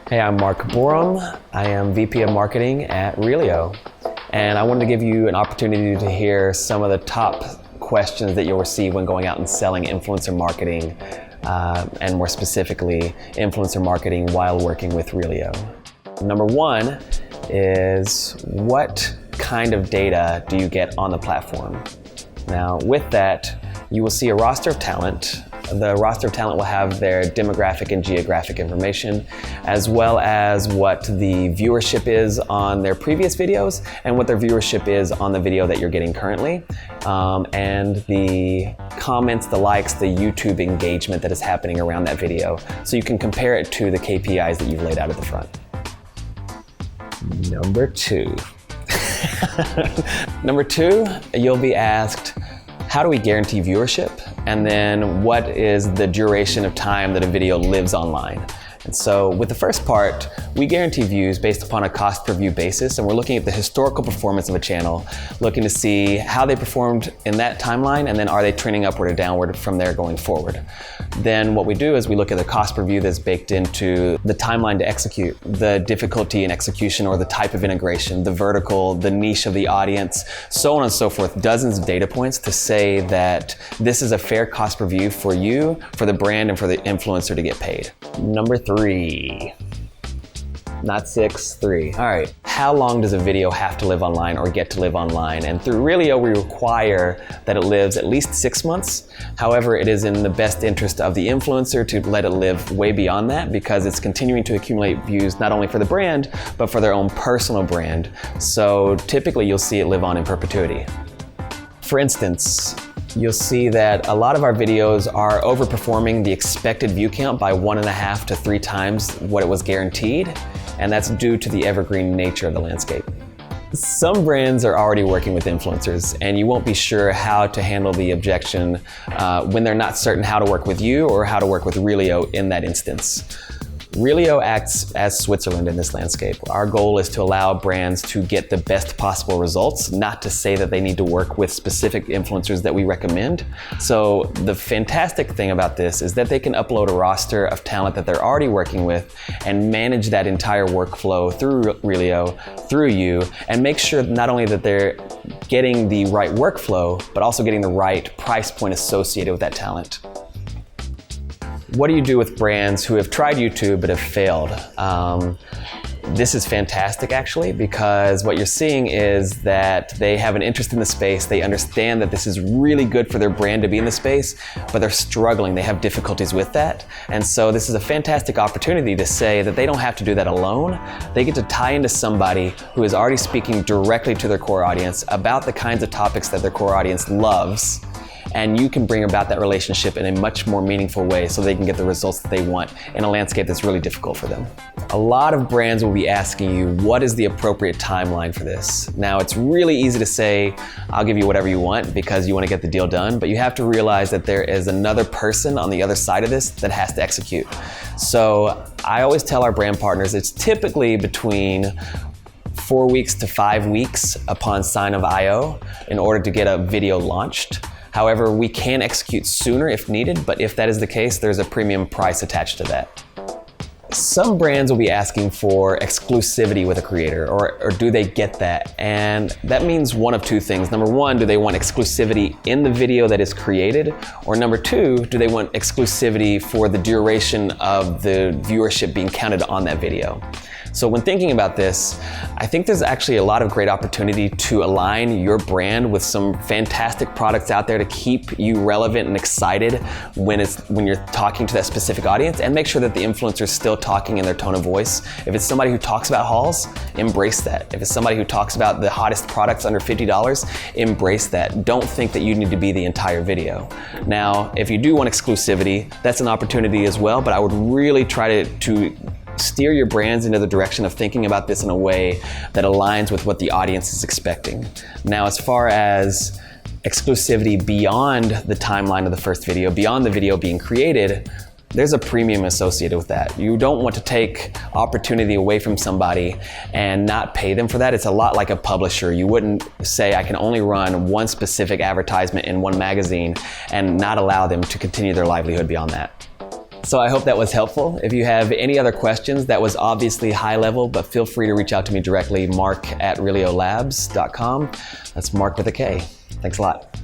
Hey, I'm Mark Borum. I am VP of Marketing at Reelio. And I wanted to give you an opportunity to hear some of the top questions that you'll receive when going out and selling influencer marketing, and more specifically, influencer marketing while working with Reelio. Number one is, what kind of data do you get on the platform? Now, with that, you will see a roster of talent. The roster of talent will have their demographic and geographic information, as well as what the viewership is on their previous videos and what their viewership is on the video that you're getting currently, and the comments, the likes, the YouTube engagement that is happening around that video. So you can compare it to the KPIs that you've laid out at the front. Number two. Number two, you'll be asked, how do we guarantee viewership? And then what is the duration of time that a video lives online? And so with the first part, we guarantee views based upon a cost per view basis, and we're looking at the historical performance of a channel, looking to see how they performed in that timeline, and then are they trending upward or downward from there going forward. Then what we do is we look at the cost per view that's baked into the timeline to execute, the difficulty in execution or the type of integration, the vertical, the niche of the audience, so on and so forth. Dozens of data points to say that this is a fair cost per view for you, for the brand, and for the influencer to get paid. Number three. Not 6, 3. All right, how long does a video have to live online or get to live online? And through Reelio, we require that it lives at least 6 months. However, it is in the best interest of the influencer to let it live way beyond that, because it's continuing to accumulate views not only for the brand, but for their own personal brand. So typically you'll see it live on in perpetuity. For instance, you'll see that a lot of our videos are overperforming the expected view count by 1.5 to 3 times what it was guaranteed, and that's due to the evergreen nature of the landscape. Some brands are already working with influencers, and you won't be sure how to handle the objection when they're not certain how to work with you or how to work with Reelio in that instance. Reelio acts as Switzerland in this landscape. Our goal is to allow brands to get the best possible results, not to say that they need to work with specific influencers that we recommend. So the fantastic thing about this is that they can upload a roster of talent that they're already working with and manage that entire workflow through Reelio, through you, and make sure not only that they're getting the right workflow, but also getting the right price point associated with that talent. What do you do with brands who have tried YouTube but have failed? This is fantastic actually, because what you're seeing is that they have an interest in the space. They understand that this is really good for their brand to be in the space, but they're struggling. They have difficulties with that. And so this is a fantastic opportunity to say that they don't have to do that alone. They get to tie into somebody who is already speaking directly to their core audience about the kinds of topics that their core audience loves. And you can bring about that relationship in a much more meaningful way so they can get the results that they want in a landscape that's really difficult for them. A lot of brands will be asking you, what is the appropriate timeline for this? Now, it's really easy to say, I'll give you whatever you want because you want to get the deal done, but you have to realize that there is another person on the other side of this that has to execute. So I always tell our brand partners, it's typically between 4 weeks to 5 weeks upon sign of IO in order to get a video launched. However, we can execute sooner if needed, but if that is the case, there's a premium price attached to that. Some brands will be asking for exclusivity with a creator, or do they get that? And that means one of two things. Number one, do they want exclusivity in the video that is created? Or number two, do they want exclusivity for the duration of the viewership being counted on that video? So when thinking about this, I think there's actually a lot of great opportunity to align your brand with some fantastic products out there to keep you relevant and excited when you're talking to that specific audience, and make sure that the influencer is still talking in their tone of voice. If it's somebody who talks about hauls, embrace that. If it's somebody who talks about the hottest products under $50, embrace that. Don't think that you need to be the entire video. Now, if you do want exclusivity, that's an opportunity as well, but I would really try to steer your brands into the direction of thinking about this in a way that aligns with what the audience is expecting. Now, as far as exclusivity beyond the timeline of the first video, beyond the video being created, there's a premium associated with that. You don't want to take opportunity away from somebody and not pay them for that. It's a lot like a publisher. You wouldn't say, I can only run one specific advertisement in one magazine and not allow them to continue their livelihood beyond that. So I hope that was helpful. If you have any other questions, that was obviously high level, but feel free to reach out to me directly, mark@reeliolabs.com. That's Mark with a K. Thanks a lot.